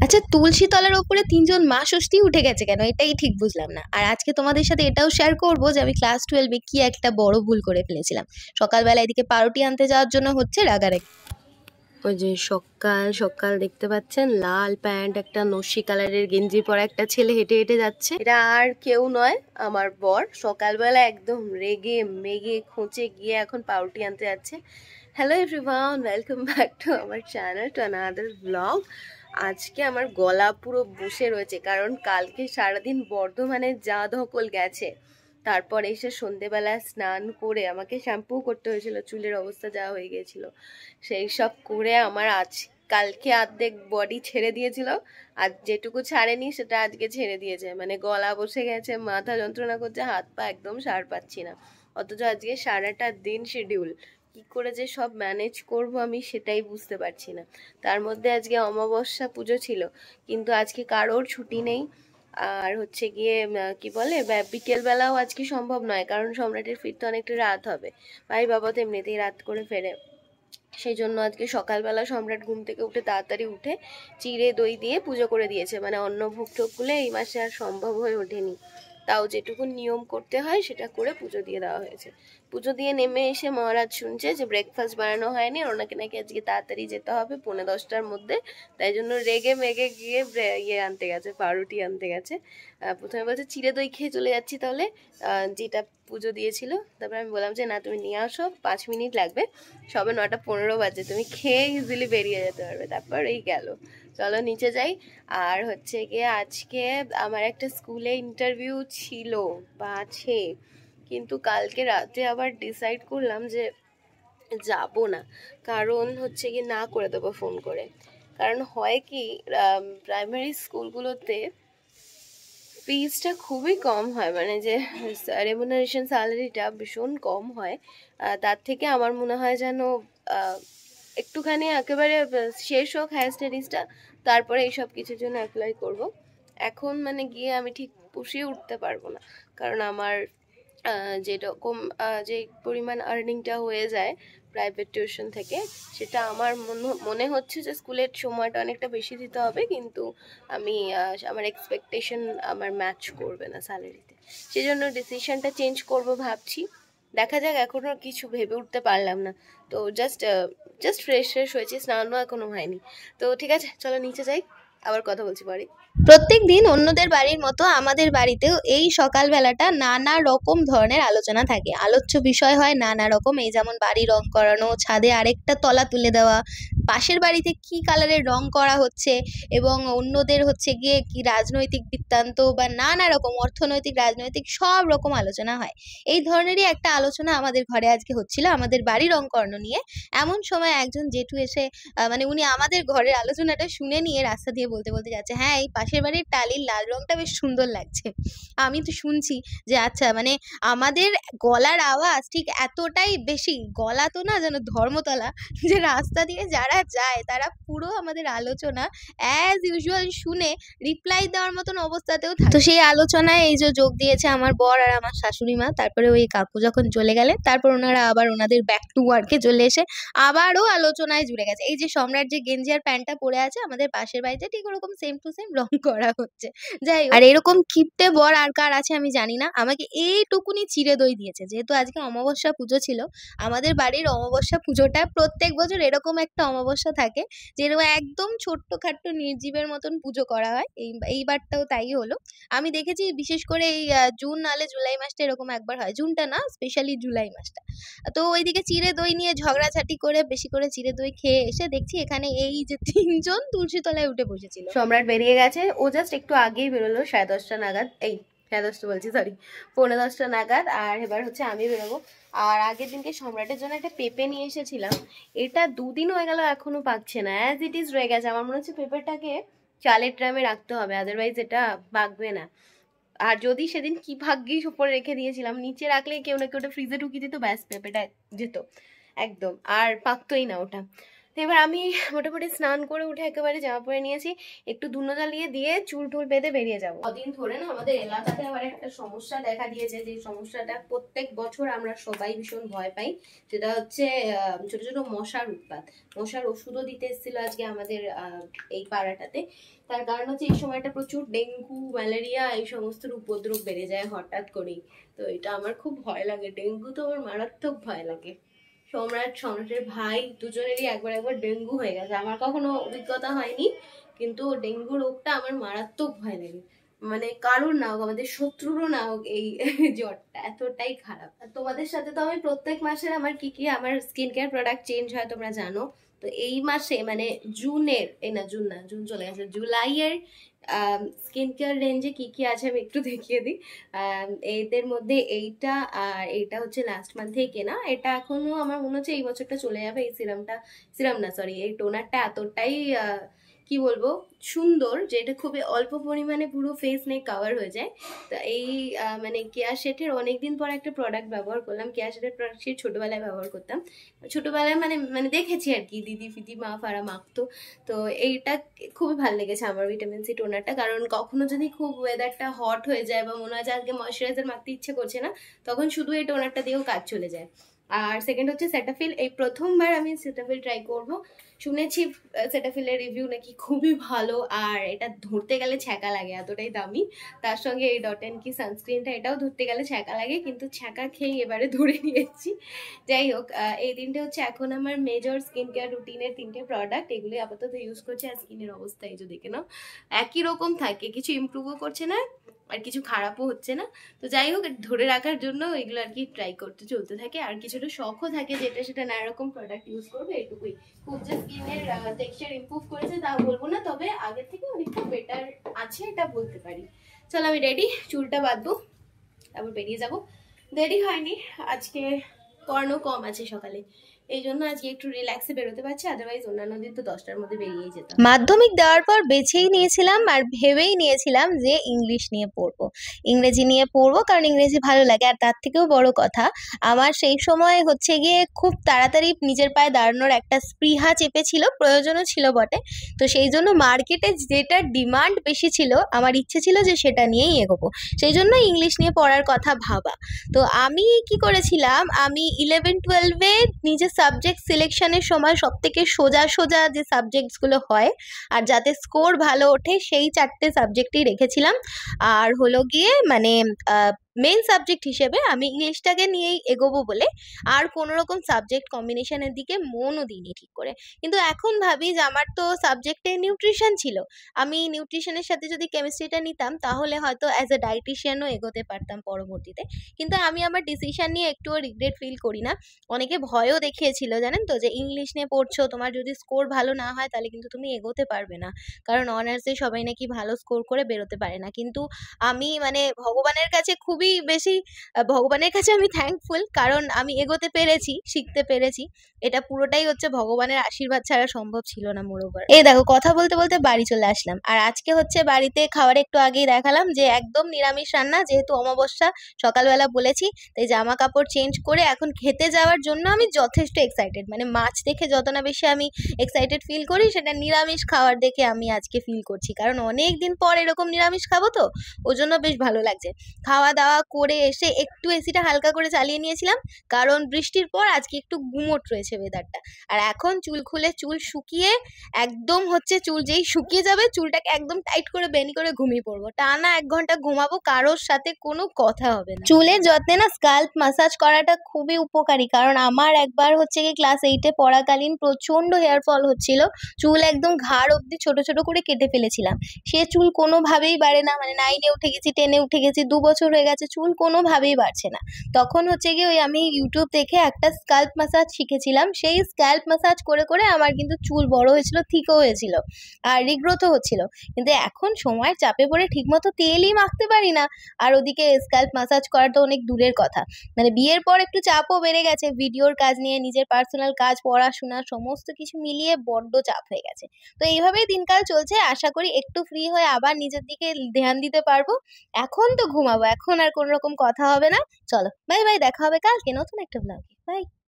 আচ্ছা, তুলসী তলার ওপরে ৩ জন মা ষষ্ঠী উঠে গেছে কেন? এটাই ঠিক বুঝলাম না। আর আজকে তোমাদের সাথে এটাও শেয়ার করব যে আমি ক্লাস 12 এ কি একটা বড় ভুল করে ফেলেছিলাম। সকালবেলা এদিকে পাউরুটি আনতে যাওয়ার জন্য হচ্ছে রাগারাগি। ওই যে সকাল সকাল দেখতে পাচ্ছেন, লাল প্যান্ট, একটা নস্যি কালারের গেঞ্জি পরা একটা ছেলে হেঁটে হেঁটে যাচ্ছে। এটা আর কেউ নয়, আমার বর। সকালবেলা একদম রেগে মেগে খোঁচে গিয়ে এখন পাউরুটি আনতে যাচ্ছে। Hello everyone, welcome back to আমার চ্যানেল, টু অ্যানাদার ব্লগ। আজকে আমার গলা পুরো বসে রয়েছে, কারণ কালকে সারাদিন বর্ধমানে যা ধকল গেছে। তারপর এসে সন্ধেবেলা স্নান করে আমাকে শ্যাম্পু করতে হয়েছিল, চুলের অবস্থা যা হয়ে গিয়েছিল। সেই সব করে আমার কালকে অর্ধেক বডি ছেড়ে দিয়েছিল, আর যেটুকু ছাড়েনি সেটা আজকে ছেড়ে দিয়েছে। মানে গলা বসে গেছে, মাথা যন্ত্রণা করছে, হাত পা একদম সার পাচ্ছি না। অথচ আজকে সারাটা দিন শিডিউল, কি করে যে সব ম্যানেজ করব আমি সেটাই বুঝতে পারছি না। তার মধ্যে আজকে অমাবস্যা পুজো ছিল, কিন্তু আজকে কারোর ছুটি নেই। আর হচ্ছে গিয়ে কি বলে, বিকেলবেলাও আজকে সম্ভব নয়, কারণ সম্রাটের ফিরতে অনেকটা রাত হবে। ভাই বাবা তো এমনিতেই রাত করে ফেরে। সেই জন্য আজকে সকালবেলা সম্রাট ঘুম থেকে উঠে তাড়াতাড়ি উঠে চিড়ে দই দিয়ে পুজো করে দিয়েছে। মানে অন্ন ভোগ টোকগুলো এই মাসে আর সম্ভব হয়ে ওঠেনি, তাও যেটুকু নিয়ম করতে হয় সেটা করে পুজো দিয়ে দেওয়া হয়েছে। পুজো দিয়ে নেমে এসে মহারাজ শুনছে যে ব্রেকফাস্ট বানানো হয়নি, আর ওনাকে নাকি আজকে তাড়াতাড়ি যেতে হবে 9:45-র মধ্যে। তাই জন্য রেগে মেগে গিয়ে ইয়ে আনতে গেছে, পাউরুটি আনতে গেছে। প্রথমে বলছে চিড়ে দই খেয়ে চলে যাচ্ছি তাহলে, যেটা পুজো দিয়েছিল। তারপর আমি বললাম যে না, তুমি নিয়ে আসো, 5 মিনিট লাগবে, সবে 9:15 বাজে, তুমি খেয়ে ইজিলি বেরিয়ে যেতে পারবে। তারপর এই গেল, চলো নিচে যাই। আর হচ্ছে গিয়ে আজকে আমার একটা স্কুলে ইন্টারভিউ ছিল বা আছে, কিন্তু কালকে রাতে আবার ডিসাইড করলাম যে যাব না। কারণ হচ্ছে কি, না করে দেবো ফোন করে। কারণ হয় কি, প্রাইমারি স্কুলগুলোতে ফিজটা খুবই কম হয়, মানে যে রেমুনারেশন স্যালারিটা ভীষণ কম হয়। তার থেকে আমার মনে হয় যেন একটুখানি একেবারে শেষ হোক হায়ার স্টাডিজটা, তারপরে এইসব কিছুর জন্য অ্যাপ্লাই করব। এখন মানে গিয়ে আমি ঠিক পুষিয়ে উঠতে পারবো না, কারণ আমার যেরকম যে পরিমাণ আর্নিংটা হয়ে যায় প্রাইভেট টিউশন থেকে, সেটা আমার মনে হচ্ছে যে স্কুলের সময়টা অনেকটা বেশি দিতে হবে, কিন্তু আমি আমার এক্সপেকটেশন আমার ম্যাচ করবে না স্যালারিতে। সেই জন্য ডিসিশনটা চেঞ্জ করব ভাবছি। দেখা যাক, এখনও কিছু ভেবে উঠতে পারলাম না। তো জাস্ট ফ্রেশ হয়েছি, স্নানও এখনো হয়নি। তো ঠিক আছে, চলো নিচে যাই, আবার কথা বলছি পরে। প্রত্যেক দিন অন্যদের বাড়ির মতো আমাদের বাড়িতেও এই সকালবেলাটা নানা রকম ধরনের আলোচনা থাকে, আলোচ্য বিষয় হয় নানা রকম। এই যেমন বাড়ি রং করানো, ছাদে আরেকটা তলা তুলে দেওয়া, পাশের বাড়িতে কি কালারের রং করা হচ্ছে, এবং অন্যদের হচ্ছে গিয়ে কি রাজনৈতিক বৃত্তান্ত বা নানা রকম অর্থনৈতিক রাজনৈতিক সব রকম আলোচনা হয়। এই ধরনেরই একটা আলোচনা আমাদের ঘরে আজকে হচ্ছিল, আমাদের বাড়ি রং করানো নিয়ে। এমন সময় একজন জেঠু এসে মানে উনি আমাদের ঘরের আলোচনাটা শুনে নিয়ে রাস্তা দিয়ে বলতে বলতে যাচ্ছে, হ্যাঁ এই পাশের বাড়ির টালির লাল রংটা বেশ সুন্দর লাগছে। আমি তো শুনছি যে আচ্ছা, মানে আমাদের গলার আওয়াজ ঠিক এতটাই বেশি, গলা তো না যেন ধর্মতলা, যে রাস্তা দিয়ে যারা যায় তারা পুরো আমাদের আলোচনা অ্যাজ ইউজুয়াল শুনে রিপ্লাই দেওয়ার মতন অবস্থাতেও থাকে। তো সেই আলোচনায় এই যে যোগ দিয়েছে আমার বর আর আমার শাশুড়ি মা। তারপরে ওই কাকু যখন চলে গেলেন, তারপর ওনারা আবার ওনাদের ব্যাক টু ওয়ার্কে চলে এসে আবারও আলোচনায় জুড়ে গেছে। এই যে সম্রাট যে গেঞ্জি আর প্যান্টটা পরে আছে, আমাদের পাশের বাড়িতে ঠিক ওরকম সেম টু সেম রং করা হচ্ছে। যাই হোক, আর এরকম কিপ্টে বর আর কার আছে আমি জানি না। আমাকে এইটুকুনি চিড়ে দই দিয়েছে, যেহেতু আজকে অমাবস্যা পুজো ছিল। আমাদের বাড়ির অমাবস্যা পুজোটা প্রত্যেক বছর এরকম একটা অমাবস্যা থাকে, যেরকম একদম ছোট্টখাট্টো নির্জীবের মতন পুজো করা হয়। এইবারটাও তাই হলো। আমি দেখেছি বিশেষ করে এই জুন নাহলে জুলাই মাসটা এরকম একবার হয়, জুনটা না, স্পেশালি জুলাই মাসটা। তো ওইদিকে চিড়ে দই নিয়ে ঝগড়াঝাটি করে বেশি করে চিড়ে দই খেয়ে এসে দেখছি এখানে এই যে 3 জন তুলসী তলায় উঠে বসেছিল। সম্রাট বেরিয়ে গেছে, ও জাস্ট একটু আগেই বেরোলো, 10:30 নাগাদ। এই 10:30 বলছি, সরি, 10:45 নাগাদ। আর এবার হচ্ছে আমি বেরোবো। আর আগের দিনকে সম্রাটের জন্য একটা পেঁপে নিয়ে এসেছিলাম, এটা 2 দিন হয়ে গেল, এখনো পাকছে না, অ্যাজ ইট ইজ রয়ে গেছে। আমার মনে হচ্ছে পেঁপেটাকে চালের ড্রামে রাখতে হবে, আদারওয়াইজ এটা পাকবে না। আর যদি সেদিন কি ভাগ্যিস উপরে রেখে দিয়েছিলাম, নিচে রাখলে কেউ না কেউ ওটা ফ্রিজে ঢুকিয়ে দিত, ব্যাস পেঁপেটা যেত একদম, আর পাকতোই না ওটা। তো এবার আমি মোটামুটি স্নান করে উঠে একেবারে জামা পরে নিয়েছি, একটু ধুনো জ্বালিয়ে দিয়ে চুল টুল বেঁধে বেরিয়ে যাবো। কদিন ধরে না আমাদের এলাকাতে আবার একটা সমস্যা দেখা দিয়েছে, যে সমস্যাটা প্রত্যেক বছর আমরা সবাই ভীষণ ভয় পাই, যেটা হচ্ছে ছোট ছোট মশার উৎপাত। মশার ওষুধও দিতে এসেছিল আজকে আমাদের এই পাড়াটাতে। তার কারণ হচ্ছে এই সময়টা প্রচুর ডেঙ্গু ম্যালেরিয়া এই সমস্ত উপদ্রব বেড়ে যায় হঠাৎ করেই। তো এটা আমার খুব ভয় লাগে, ডেঙ্গু তো আমার মারাত্মক ভয় লাগে। সম্রাটের ভাই দুজনেরই একবার একবার ডেঙ্গু হয়ে গেছে, আমার কখনো অভিজ্ঞতা হয়নি, কিন্তু ডেঙ্গু রোগটা আমার মারাত্মক ভয় লাগে। মানে কারোর না হোক, আমাদের শত্রুরও না হোক, এই জ্বরটা এতটাই খারাপ। তোমাদের সাথে তো আমি প্রত্যেক মাসের আমার আমার স্কিন কেয়ার প্রোডাক্ট চেঞ্জ হয় তোমরা জানো। তো এই মাসে মানে জুনের, এই না জুন না, জুন চলে গেছে, জুলাইয়ের স্কিন কেয়ার রেঞ্জে কি আছে আমি একটু দেখিয়ে দিই। এদের মধ্যে এইটা, আর এইটা হচ্ছে লাস্ট মান্থেই কেনা। এটা এখনো আমার মনে হচ্ছে এই বছরটা চলে যাবে। এই সিরাম না সরি, এই টোনারটা এতটাই কি বলবো সুন্দর, যে এটা খুবই অল্প পরিমাণে পুরো ফেস নিয়ে কভার হয়ে যায়। তো এই মানে কেয়া শেটের অনেকদিন পর একটা প্রোডাক্ট ব্যবহার করলাম। কেয়া শেটের প্রোডাক্ট সেই ছোটবেলায় ব্যবহার করতাম, ছোটবেলায় মানে মানে দেখেছি আর কি, দিদি ফিদি মা ফারা মাখতো। তো এইটা খুবই ভালো লেগেছে আমার, ভিটামিন সি টোনারটা। কারণ কখনো যদি খুব ওয়েদারটা হট হয়ে যায় বা মনে হয় যে আজকে ময়শ্চারাইজার মাখতে ইচ্ছে করছে না, তখন শুধু এই টোনারটা দিয়েও কাজ চলে যায়। আর সেকেন্ড হচ্ছে সেটাফিল। এই প্রথমবার আমি সেটাফিল ট্রাই করব। শুনেছি সেটাফিলের রিভিউ নাকি খুবই ভালো, আর এটা ধরতে গেলে ছ্যাঁকা লাগে, এতটাই দামি। তার সঙ্গে এই ডট অ্যান্ড কি সানস্ক্রিনটা, এটাও ধরতে গেলে ছ্যাঁকা লাগে, কিন্তু ছ্যাঁকা খেয়ে এবারে ধরে নিয়েছি। যাই হোক, এই তিনটে হচ্ছে এখন আমার মেজর স্কিন কেয়ার রুটিনের তিনটে প্রোডাক্ট। এগুলি আপাতত ইউজ করছি। আর স্কিনের অবস্থা এই যে দেখে নাও, একই রকম থাকে, কিছু ইমপ্রুভও করছে না আর কিছু খারাপও হচ্ছে না। তো যাই হোক, ধরে রাখার জন্য এগুলো আর কি ট্রাই করতে চলতে থাকে। আর কিছুটা শখও থাকে, যেটা সেটা নানা রকম প্রোডাক্ট ইউজ করবে, এটুকুই। খুব যে স্কিনের টেক্সচার ইমপ্রুভ করেছে তা বলবো না, তবে আগের থেকে অনেকটা বেটার আছে এটা বলতে পারি। চলো আমি রেডি, চুলটা বাঁধবো, তারপর বেরিয়ে যাবো। দেরি হয়নি আজকে, পড়ানো কম আছে সকালে, এই জন্য আজকে একটু রিল্যাক্সে বেরোতে পারছি, আদারওয়াইজ অন্যান্য দিন তো 10টার মধ্যে বেরিয়েই যেতাম। মাধ্যমিক দেওয়ার পর বেছেই নিয়েছিলাম আর ভেবেই নিয়েছিলাম যে ইংলিশ নিয়ে পড়বো, ইংরেজি নিয়ে পড়বো, কারণ ইংরেজি ভালো লাগে। আর তার থেকেও বড় কথা, আমার সেই সময় হচ্ছে গিয়ে খুব তাড়াতাড়ি নিজের পায়ে দাঁড়ানোর একটা স্পৃহা চেপেছিল, প্রয়োজনও ছিল বটে। তো সেই জন্য মার্কেটে যেটা ডিমান্ড বেশি ছিল, আমার ইচ্ছে ছিল যে সেটা নিয়েই এগোবো, সেই জন্য ইংলিশ নিয়ে পড়ার কথা ভাবা। তো আমি কি করেছিলাম, আমি 11-12-এ নিজের সাবজেক্ট সিলেকশনের সময় সব থেকে সোজা সোজা যে সাবজেক্টসগুলো হয় আর যাতে স্কোর ভালো ওঠে সেই 4টে সাবজেক্টই রেখেছিলাম। আর হলো গিয়ে মানে মেন সাবজেক্ট হিসেবে আমি ইংলিশটাকে নিয়েই এগোবো বলে আর কোনো রকম সাবজেক্ট কম্বিনেশনের দিকে মনও দিইনি ঠিক করে। কিন্তু এখন ভাবি যে আমার তো সাবজেক্টে নিউট্রিশন ছিল, আমি নিউট্রিশনের সাথে যদি কেমিস্ট্রিটা নিতাম তাহলে হয়তো অ্যাজ এ ডায়েটিশিয়ানও এগোতে পারতাম পরবর্তীতে। কিন্তু আমি আমার ডিসিশন নিয়ে একটুও রিগ্রেট ফিল করি না। অনেকে ভয়ও দেখিয়েছিল জানেন তো, যে ইংলিশ নিয়ে পড়ছো, তোমার যদি স্কোর ভালো না হয় তাহলে কিন্তু তুমি এগোতে পারবে না, কারণ অনার্সে সবাই নাকি ভালো স্কোর করে বেরোতে পারে না। কিন্তু আমি মানে ভগবানের কাছে খুবই বেশি ভগবানের কাছে আমি থ্যাঙ্কফুল, কারণ আমি এগোতে পেরেছি, শিখতে পেরেছি। এটা পুরোটাই হচ্ছে ভগবানের আশীর্বাদ ছাড়া সম্ভব ছিল না। মোরওভার এই দেখো, কথা বলতে বলতে বাড়ি চলে আসলাম। আর আজকে হচ্ছে বাড়িতে খাওয়ার একটু আগেই দেখালাম যে একদম নিরামিষ রান্না, যেহেতু অমাবস্যা সকালবেলা বলেছি, তাই জামা কাপড় চেঞ্জ করে এখন খেতে যাওয়ার জন্য আমি যথেষ্ট এক্সাইটেড। মানে মাছ দেখে যত না বেশি আমি এক্সাইটেড ফিল করি, সেটা নিরামিষ খাওয়ার দেখে আমি আজকে ফিল করছি, কারণ অনেক দিন পর এরকম নিরামিষ খাবো, তো ওই জন্য বেশ ভালো লাগছে। খাওয়া দাওয়া করে এসে একটু এসিটা হালকা করে চালিয়ে নিয়েছিলাম, কারণ বৃষ্টির পর আজকে একটু গুমোট রয়েছে ওয়েদারটা। আর এখন চুল খুলে চুল শুকিয়ে একদম হচ্ছে, চুল যেই শুকিয়ে যাবে চুলটাকে একদম টাইট করে বেনি করে ঘুমিয়ে পড়বো, টানা 1 ঘন্টা ঘুমাবো, কারোর সাথে কোনো কথা হবে না। চুলের যত্নে না স্কাল্প মাসাজ করাটা খুবই উপকারী, কারণ আমার একবার হচ্ছে কি ক্লাস 8-এ পড়াকালীন প্রচন্ড হেয়ার ফল হচ্ছিল, চুল একদম ঘাড় অব্দি ছোট ছোট করে কেটে ফেলেছিলাম। সে চুল কোনোভাবেই বাড়ে না, মানে 9-এ উঠে গেছি, 10-এ উঠে গেছি, 2 বছর হয়ে গেছে, চুল কোনোভাবেই বাড়ছে না। তখন হচ্ছে কি ওই আমি ইউটিউব দেখে একটা স্কাল্প মাসাজ শিখেছিলাম, সেই স্কাল্প মাসাজ করে করে আমার কিন্তু চুল বড় হয়েছিল, থিকও হয়েছিল, আর রিগ্রোথও হচ্ছিল। কিন্তু এখন সময়ের চাপে পড়ে ঠিকমতো তেলই মাখতে পারি না, আর ওদিকে স্কাল্প মাসাজ করা তো অনেক দূরের কথা। মানে বিয়ের পর একটু চাপও বেড়ে গেছে, ভিডিওর কাজ নিয়ে, নিজের পার্সোনাল কাজ, পড়াশোনা সমস্ত কিছু মিলিয়ে বড্ড চাপ হয়ে গেছে। তো এইভাবেই দিনকাল চলছে, আশা করি একটু ফ্রি হয়ে আবার নিজের দিকে ধ্যান দিতে পারবো। এখন তো ঘুমাবো, এখন আর কোনো রকম কথা হবে না। চলো বাই বাই, দেখা হবে কালকে নতুন একটা ব্লগে। বাই।